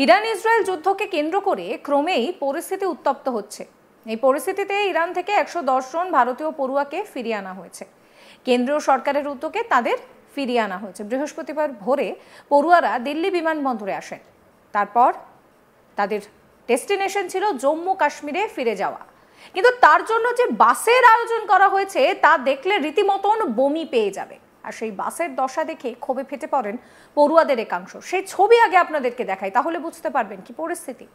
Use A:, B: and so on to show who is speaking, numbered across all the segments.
A: Iran Israel যুদ্ধকে কেন্দ্র করে ক্রমেই পরিস্থিতি উত্তপ্ত হচ্ছে। এই পরিস্থিতিতে ইরান থেকে 110 জন ভারতীয় পড়ুয়াকে ফিরিয়ে আনা হয়েছে। কেন্দ্রীয় সরকারের উদ্যোগে তাদের ফিরিয়ে আনা হয়েছে। বৃহস্পতিবার ভোরে পড়ুয়ারা দিল্লি বিমানবন্দরে আসেন। তারপর তাদের ডেস্টিনেশন ছিল জম্মু কাশ্মীরে ফিরে যাওয়া। কিন্তু তার জন্য যে বাসের আয়োজন করা হয়েছে তা দেখলে রীতিমতন বমি পেয়ে যাবে। আর সেই বাসের দশা দেখে ক্ষোভে ফেটে পড়েন পড়ুয়াদের একাংশ। সেই ছবি আগে আপনাদেরকে দেখাই, তাহলে বুঝতে পারবেন কি পরিস্থিতি।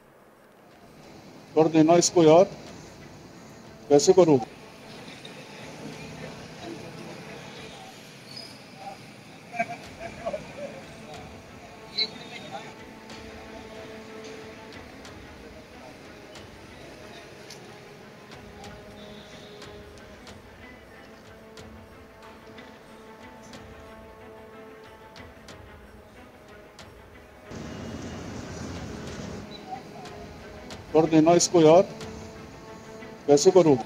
B: कर देना इसको यार, कैसे करूं?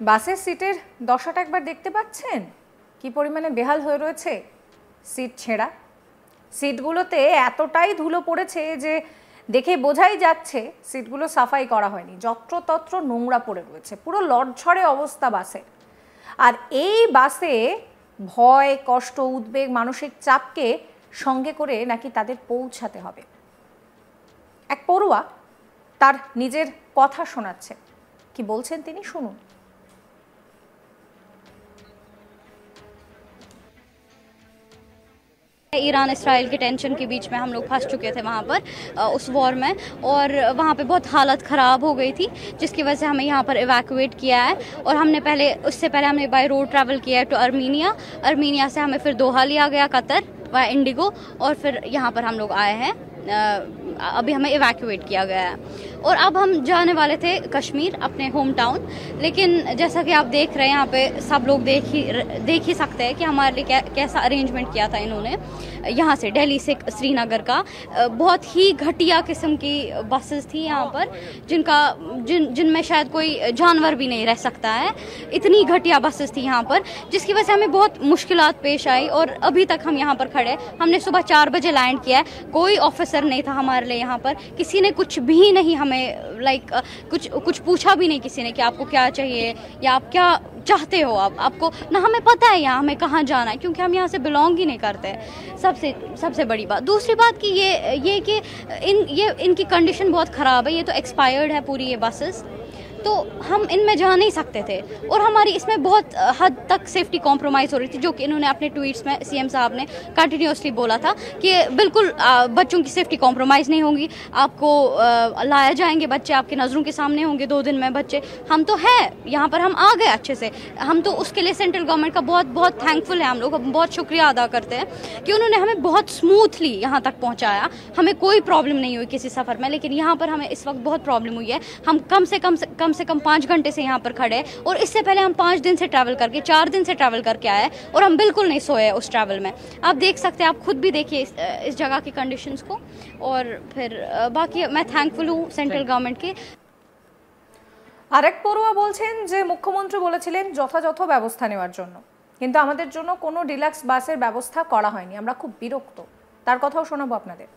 A: বাসের সিটের দশাটা একবার দেখতে পাচ্ছেন কি পরিমাণে বেহাল হয়ে রয়েছে। সিট ছেঁড়া, সিটগুলোতে এতটাই ধুলো পড়েছে যে দেখে বোঝাই যাচ্ছে সিটগুলো সাফাই করা হয়নি। যত্রতত্র নোংরা পড়ে রয়েছে, পুরো লড়ঝড়ে অবস্থা বাসের। আর এই বাসে ভয়, কষ্ট, উদ্বেগ, মানসিক চাপকে সঙ্গে করে নাকি তাদের পৌঁছাতে হবে। এক পড়ুয়া তার নিজের কথা শোনাচ্ছে, কি বলছেন তিনি শুনুন।
C: ईरान इसराइल के टेंशन के बीच में हम लोग फंस चुके थे वहाँ पर उस वॉर में, और वहाँ पे बहुत हालत ख़राब हो गई थी, जिसकी वजह से हमें यहाँ पर इवैक्यूएट किया है। और हमने उससे पहले हमने बाय रोड ट्रैवल किया है टू अर्मीनिया से हमें फिर दोहा लिया गया, कतर बाय इंडिगो, और फिर यहाँ पर हम लोग आए हैं। अभी हमें इवैक्यूएट किया गया है और अब हम जाने वाले थे कश्मीर, अपने होम टाउन। लेकिन जैसा कि आप देख रहे हैं यहाँ पे सब लोग देख ही सकते हैं कि हमारे लिए कैसा अरेंजमेंट किया था इन्होंने। यहाँ से दिल्ली से श्रीनगर का बहुत ही घटिया किस्म की बसेस थी यहाँ पर, जिनमें शायद कोई जानवर भी नहीं रह सकता है। इतनी घटिया बसेस थी यहाँ पर, जिसकी वजह से हमें बहुत मुश्किलात पेश आई। और अभी तक हम यहाँ पर खड़े, हमने सुबह 4 बजे लैंड किया है। कोई ऑफिसर नहीं था हमारे लिए यहाँ पर, किसी ने कुछ भी नहीं हमें कुछ पूछा भी नहीं किसी ने कि आपको क्या चाहिए या आप क्या चाहते हो। आपको ना हमें पता है यहाँ हमें कहाँ जाना है, क्योंकि हम यहाँ से बिलोंग ही नहीं करते। सबसे बड़ी बात। दूसरी बात कि ये कि इनकी कंडीशन बहुत ख़राब है। ये तो एक्सपायर्ड है पूरी ये बसेस, तो हम इनमें जा नहीं सकते थे। और हमारी इसमें बहुत हद तक सेफ्टी कॉम्प्रोमाइज़ हो रही थी, जो कि इन्होंने अपने ट्वीट्स में सीएम साहब ने कंटिन्यूसली बोला था कि बिल्कुल बच्चों की सेफ्टी कॉम्प्रोमाइज़ नहीं होगी, आपको लाया जाएंगे, बच्चे आपकी नज़रों के सामने होंगे 2 दिन में बच्चे। हम तो हैं यहाँ पर, हम आ गए अच्छे से। हम तो उसके लिए सेंट्रल गवर्नमेंट का बहुत बहुत थैंकफुल है। हम लोग बहुत शुक्रिया अदा करते हैं कि उन्होंने हमें बहुत स्मूथली यहाँ तक पहुँचाया। हमें कोई प्रॉब्लम नहीं हुई किसी सफ़र में, लेकिन यहाँ पर हमें इस वक्त बहुत प्रॉब्लम हुई है। हम कम से कम 5 घंटे से यहाँ पर खड़े, और इससे पहले हम 5 दिन से ट्रैवल करके 4 दिन से ट्रैवल करके आए, और हम बिल्कुल नहीं सोए उस ट्रैवल में। आप देख सकते हैं, आप खुद भी देखिए इस जगह की कंडीशंस को। और फिर बाकी मैं थैंकफुल हूँ सेंट्रल गवर्नमेंट के।
A: আরেক পড়ুয়া বলছেন যে মুখ্যমন্ত্রী বলেছিলেন যথাযথ ব্যবস্থা নেওয়ার জন্য, কিন্তু আমাদের জন্য কোনো ডিলাক্স বাসের ব্যবস্থা করা হয়নি। আমরা খুব বিরক্ত। তার কথাও শোনাবো আপনাদের।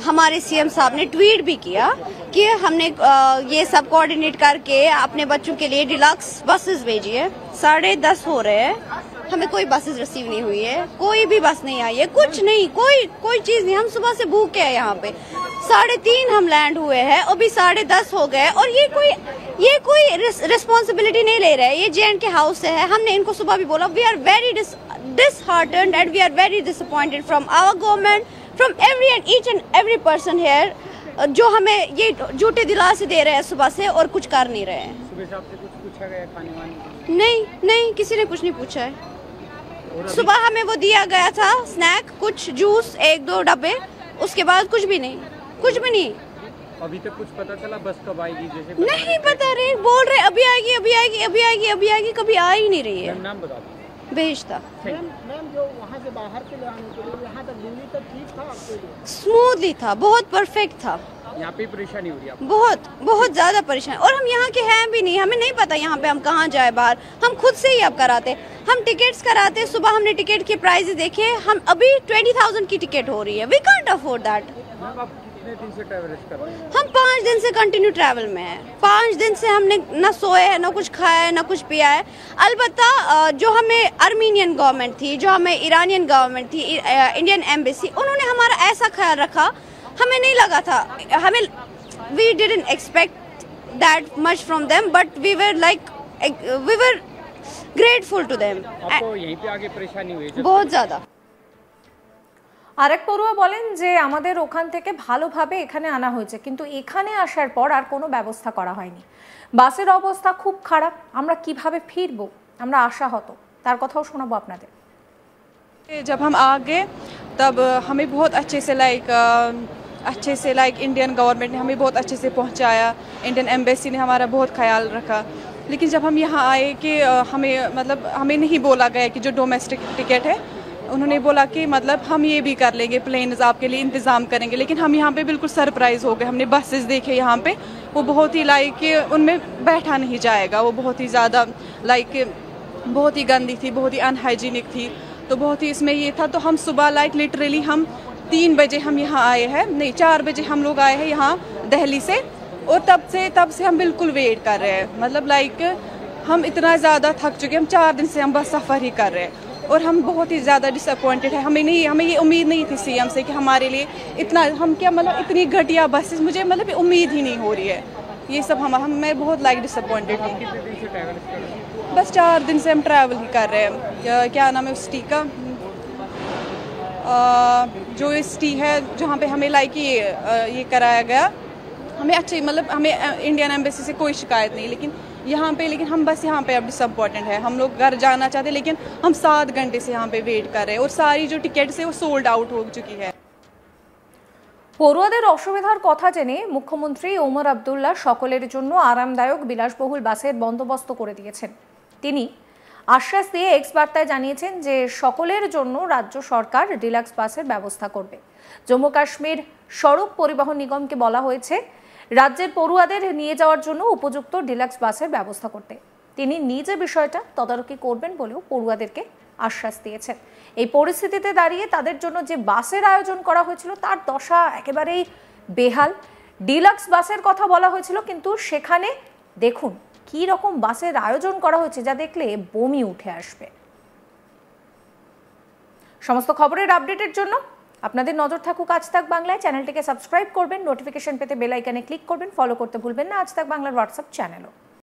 D: हमारे सीएम साहब ने ट्वीट भी किया कि हमने ये सब कोऑर्डिनेट करके अपने बच्चों के लिए डिलक्स बसेस भेजी है। 10:30 हो रहे हैं, हमें कोई बसेस रिसीव नहीं हुई है, कोई भी बस नहीं आई है, कुछ नहीं, कोई चीज नहीं। हम सुबह से भूखे हैं यहाँ पे। 3:30 हम लैंड हुए हैं, अभी 10:30 हो गए, और ये कोई रिस्पॉन्सिबिलिटी नहीं ले रहे। ये JNK हाउस से है। हमने इनको सुबह भी बोला, we are very disheartened and we are very disappointed from our government, from each and every person here, जो हमें ये झूठे दिलासे दे रहे हैं सुबह से और कुछ कर नहीं रहे हैं।
E: सुबह से आपसे कुछ पूछा गया खाने वाने?
D: नहीं, किसी ने कुछ नहीं पूछा है। सुबह हमें वो दिया गया था स्नैक, कुछ जूस, 1-2 डब्बे, उसके बाद कुछ भी नहीं।
E: अभी तक कुछ पता चला बस कब आएगी? जैसे
D: नहीं पता रहे, बोल रहे अभी आएगी, कभी आ ही नहीं रही है।
E: नाम बता दो।
D: भेजता।
F: मैम जो वहाँ से बाहर से ले आने के लिए यहाँ तक दूरी तक ठीक था आपके लिए?
D: स्मूथली था, बहुत परफेक्ट था।
E: यहाँ पे परेशानी हो रही है आपको?
D: बहुत बहुत ज़्यादा परेशान, और हम यहाँ के हैं भी नहीं, हमें नहीं पता यहाँ पे हम कहाँ जाए बाहर, हम खुद से ही अब कराते, हम टिकट्स कराते। सुबह हमने टिकट के प्राइस देखे, हम अभी 20,000 की टिकट हो रही है, we can't afford that.
E: Ma'am आप कितने दिन से ट्रैवल कर रहे हैं?
D: हम 5 दिन से कंटिन्यू ट्रैवल में हैं। 5 दिन से हमने ना सोए है, ना कुछ खाया है, ना कुछ पिया है। अलबत्ता जो हमें अर्मीनियन गवर्नमेंट थी, जो हमें ईरानियन गवर्नमेंट थी, इंडियन एम्बेसी, उन्होंने हमारा ऐसा ख्याल रखा, हमें नहीं लगा था, हमें we didn't expect that much from them, but we were grateful to them.
E: आपको यहीं पे आगे परेशानी हुई है?
D: बहुत ज़्यादा।
A: আরেক পড়ুয়া বলেন যে আমাদের ওখান থেকে ভালোভাবে এখানে আনা হয়েছে, কিন্তু এখানে আসার পর আর কোনো ব্যবস্থা করা হয়নি। বাসের অবস্থা খুব খারাপ, আমরা কিভাবে ফিরবো, আমরা আশাহত। তার কথাও শোনাবো আপনাদের।
G: जब हम आ गए तब हमें बहुत अच्छे से लाइक इंडियन गवर्नमेंट ने हमें बहुत अच्छे से पहुंचाया, इंडियन एम्बेसी ने हमारा बहुत ख्याल रखा। लेकिन जब हम यहाँ आए कि हमें नहीं बोला गया कि जो डोमेस्टिक टिकट है, उन्होंने बोला कि हम ये भी कर लेंगे, प्लेन्स आपके लिए इंतज़ाम करेंगे। लेकिन हम यहाँ पे बिल्कुल सरप्राइज़ हो गए, हमने बसेस देखे यहाँ पे, वो बहुत ही उनमें बैठा नहीं जाएगा, वो बहुत ही ज़्यादा बहुत ही गंदी थी, बहुत ही अनहाइजीनिक थी। तो बहुत ही इसमें ये था, तो हम सुबह लिटरली हम 3 बजे हम यहाँ आए हैं, नहीं 4 बजे हम लोग आए हैं यहाँ दिल्ली से, और तब से हम बिल्कुल वेट कर रहे हैं। हम इतना ज़्यादा थक चुके हैं, हम 4 दिन से हम बस सफ़र ही कर रहे हैं, और हम बहुत ही ज़्यादा डिसअपॉइंटेड है। हमें ये उम्मीद नहीं थी सीएम से कि हमारे लिए इतना इतनी घटिया बसेस, मुझे उम्मीद ही नहीं हो रही है। ये सब मैं बहुत डिसअपॉइंटेड हूँ।
E: कितने दिन से ट्रैवल कर रहे हैं?
G: बस 4 दिन से हम ट्रैवल ही कर रहे हैं। क्या नाम है उस टी का, जो इस टी है जहाँ पे हमें ये कराया गया, हमें अच्छे हमें इंडियन एम्बेसी से कोई शिकायत नहीं, लेकिन हम बस यहाँ पे अब डिसअपॉइंटेड है। हम लोग घर जाना चाहते, लेकिन हम 7 घंटे से यहाँ पे वेट कर रहे हैं, और सारी जो टिकट्स है वो सोल्ड आउट हो चुकी है।
A: পড়ুয়াদের অসুবিধার কথা জেনে মুখ্যমন্ত্রী ওমর আব্দুল্লাহ সকলের জন্য আরামদায়ক বিলাসবহুল বাসের বন্দোবস্ত করে দিয়েছেন। তিনি আশ্বাস দিয়ে এক্স বার্তায় জানিয়েছেন যে সকলের জন্য রাজ্য সরকার ডিলাক্স বাসের ব্যবস্থা করবে। জম্মু কাশ্মীর সড়ক পরিবহন নিগমকে বলা হয়েছে রাজ্যের পড়ুয়াদের নিয়ে যাওয়ার জন্য উপযুক্ত ডিলাক্স বাসের ব্যবস্থা করতে। তিনি নিজে বিষয়টা তদারকি করবেন বলেও পড়ুয়াদেরকে আশ্বাস দিয়েছেন। এই পরিস্থিতিতে দাঁড়িয়ে তাদের জন্য যে বাসের আয়োজন করা হয়েছিল তার দশা একেবারেই বেহাল। ডিলাক্স বাসের কথা বলা হয়েছিল, কিন্তু সেখানে দেখুন কি রকম বাসের আয়োজন করা হয়েছে, যা দেখলে বমি উঠে আসবে। সমস্ত খবরের আপডেটের জন্য আপনাদের নজর থাকুক আজ তাক বাংলায়। চ্যানেলটিকে সাবস্ক্রাইব করবেন, নোটিফিকেশন পেতে বেল আইকনে ক্লিক করবেন, ফলো করতে ভুলবেন না আজ তাক বাংলার হোয়াটসঅ্যাপ চ্যানেলও।